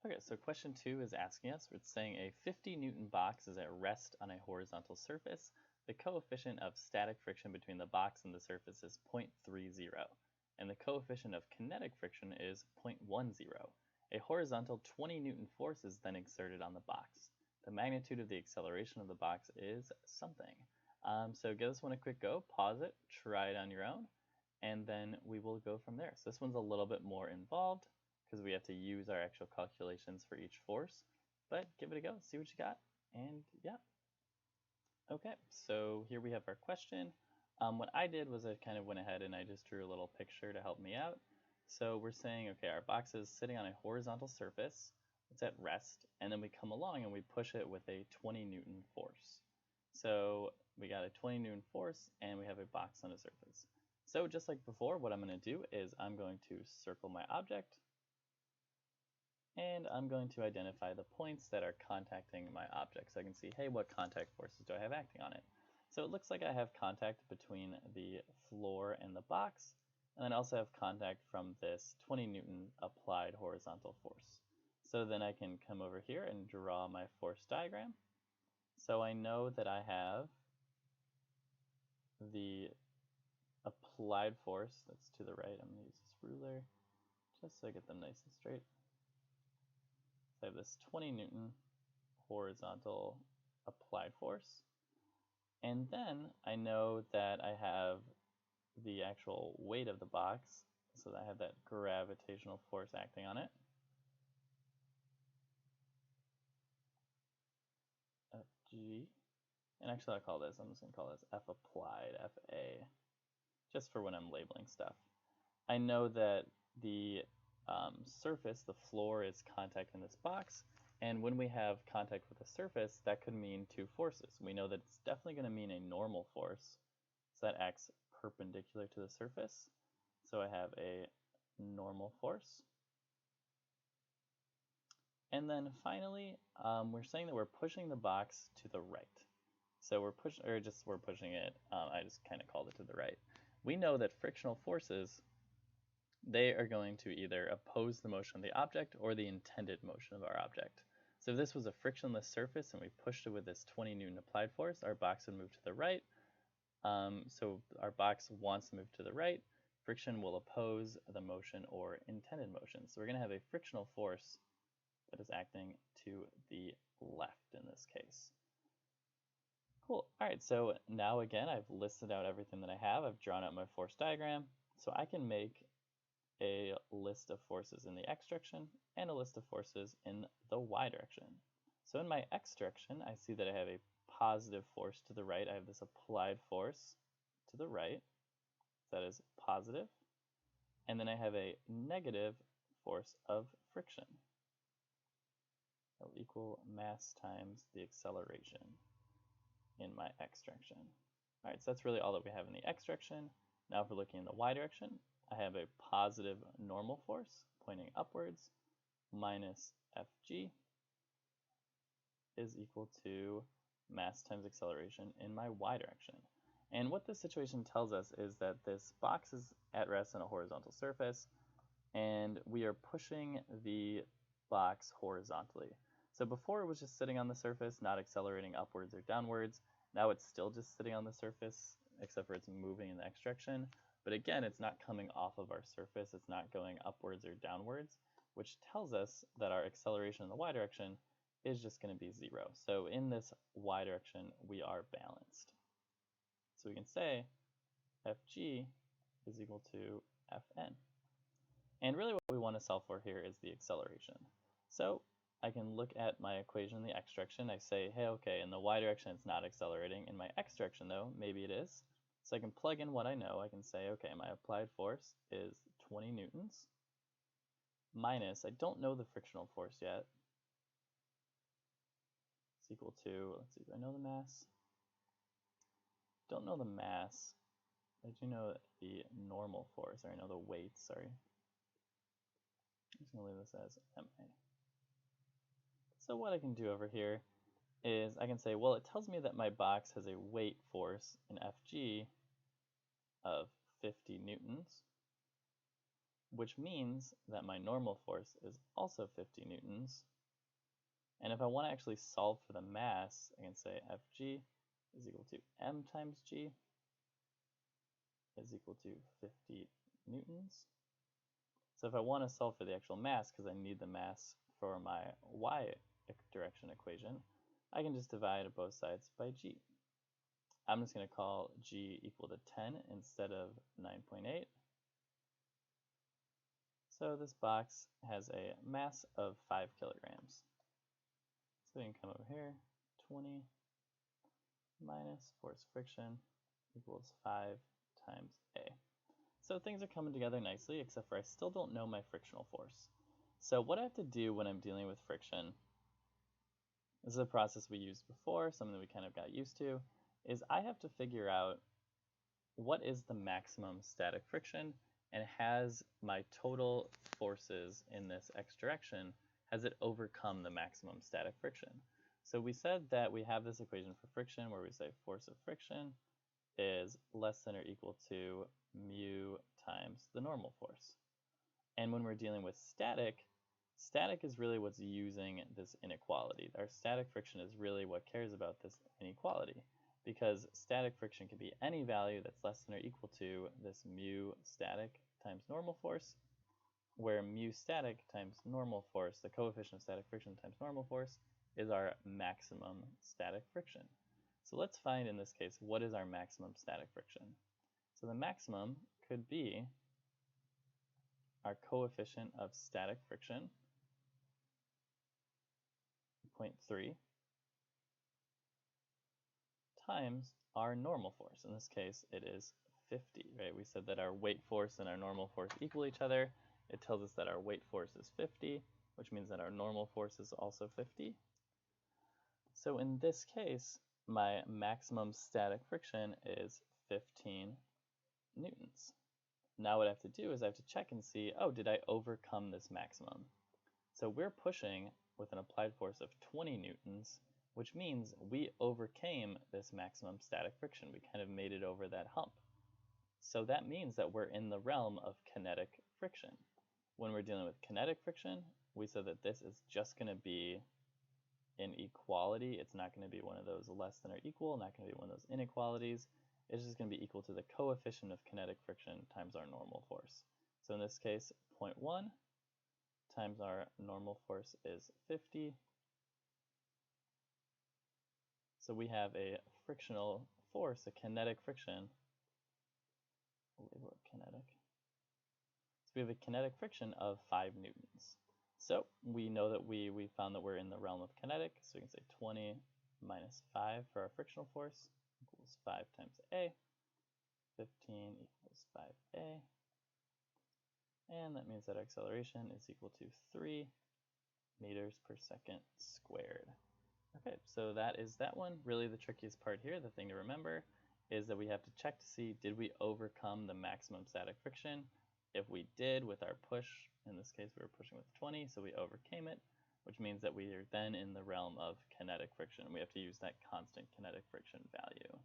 Okay, so question 2 is asking us, it's saying a 50 Newton box is at rest on a horizontal surface. The coefficient of static friction between the box and the surface is 0.30, and the coefficient of kinetic friction is 0.10. A horizontal 20 Newton force is then exerted on the box. The magnitude of the acceleration of the box is something. So give this one a quick go, pause it, try it on your own, and then we will go from there. So this one's a little bit more involved because we have to use our actual calculations for each force, but give it a go, see what you got, and yeah. Okay, so here we have our question. What I did was I kind of went ahead and I just drew a little picture to help me out. So we're saying, okay, our box is sitting on a horizontal surface, it's at rest, and then we come along and we push it with a 20 Newton force. So we got a 20 Newton force and we have a box on a surface. So just like before, what I'm going to do is I'm going to circle my object, and I'm going to identify the points that are contacting my object so I can see, hey, what contact forces do I have acting on it? So it looks like I have contact between the floor and the box, and then I also have contact from this 20 Newton applied horizontal force. So then I can come over here and draw my force diagram. So I know that I have the applied force that's to the right. I'm going to use this ruler just so I get them nice and straight. I have this 20 Newton horizontal applied force. And then I know that I have the actual weight of the box, so that I have that gravitational force acting on it. Fg. And actually I'm just going to call this F applied, FA, just for when I'm labeling stuff. I know that the surface, the floor, is contacting this box, and when we have contact with a surface, that could mean two forces. We know that it's definitely going to mean a normal force, so that acts perpendicular to the surface. So I have a normal force. And then finally, we're saying that we're pushing the box to the right. So we're pushing it, I just kind of called it to the right. We know that frictional forces, they are going to either oppose the motion of the object or the intended motion of our object. So if this was a frictionless surface and we pushed it with this 20 Newton applied force, our box would move to the right. So our box wants to move to the right. Friction will oppose the motion or intended motion. So we're going to have a frictional force that is acting to the left in this case. Cool. All right, so now again, I've listed out everything that I have. I've drawn out my force diagram. So I can make a list of forces in the x direction and a list of forces in the y direction. So in my x direction, I see that I have a positive force to the right. I have this applied force to the right. That is positive. And then I have a negative force of friction. That will equal mass times the acceleration in my x direction. All right, so that's really all that we have in the x direction. Now if we're looking in the y direction, I have a positive normal force pointing upwards minus Fg is equal to mass times acceleration in my y direction. And what this situation tells us is that this box is at rest on a horizontal surface, and we are pushing the box horizontally. So before it was just sitting on the surface, not accelerating upwards or downwards. Now it's still just sitting on the surface, except for it's moving in the x direction. But again, it's not coming off of our surface. It's not going upwards or downwards, which tells us that our acceleration in the y direction is just going to be 0. So in this y direction, we are balanced. So we can say Fg is equal to Fn. And really what we want to solve for here is the acceleration. So I can look at my equation in the x direction. I say, hey, okay, in the y direction it's not accelerating. In my x direction, though, maybe it is. So I can plug in what I know. I can say, okay, my applied force is 20 newtons minus, I don't know the frictional force yet. It's equal to, let's see, do I know the mass? Don't know the mass. I do know the normal force, or I know the weight, sorry. I'm just going to leave this as MA. So what I can do over here is I can say, well, it tells me that my box has a weight force in Fg of 50 newtons which means that my normal force is also 50 newtons. And if I want to actually solve for the mass, I can say Fg is equal to m times g is equal to 50 newtons. So if I want to solve for the actual mass, because I need the mass for my y direction equation, I can just divide both sides by g. I'm just going to call g equal to 10 instead of 9.8. So this box has a mass of 5 kilograms. So we can come over here, 20 minus force friction equals 5 times A. So things are coming together nicely, except for I still don't know my frictional force. So what I have to do when I'm dealing with friction, this is a process we used before, something that we kind of got used to, is I have to figure out what is the maximum static friction, and has my total forces in this x direction, has it overcome the maximum static friction? So we said that we have this equation for friction where we say force of friction is less than or equal to mu times the normal force. And when we're dealing with static, static is really what's using this inequality. Our static friction is really what cares about this inequality, because static friction can be any value that's less than or equal to this mu static times normal force, where mu static times normal force, the coefficient of static friction times normal force, is our maximum static friction. So let's find, in this case, what is our maximum static friction. So the maximum could be our coefficient of static friction, 0.3, times our normal force. In this case, it is 50, right? We said that our weight force and our normal force equal each other. It tells us that our weight force is 50, which means that our normal force is also 50. So in this case, my maximum static friction is 15 newtons. Now what I have to do is I have to check and see, oh, did I overcome this maximum? So we're pushing with an applied force of 20 newtons, which means we overcame this maximum static friction. We kind of made it over that hump. So that means that we're in the realm of kinetic friction. When we're dealing with kinetic friction, we said that this is just going to be an equality. It's not going to be one of those less than or equal, not going to be one of those inequalities. It's just going to be equal to the coefficient of kinetic friction times our normal force. So in this case, 0.1 times our normal force is 50. So we have a frictional force, a kinetic friction. We'll label it kinetic. So we have a kinetic friction of 5 newtons. So we know that we found that we're in the realm of kinetic, so we can say 20 minus 5 for our frictional force equals 5 times A. 15 equals 5A. And that means that our acceleration is equal to 3 meters per second squared. Okay, so that is that one. Really the trickiest part here, the thing to remember, is that we have to check to see, did we overcome the maximum static friction? If we did with our push, in this case we were pushing with 20, so we overcame it, which means that we are then in the realm of kinetic friction. We have to use that constant kinetic friction value.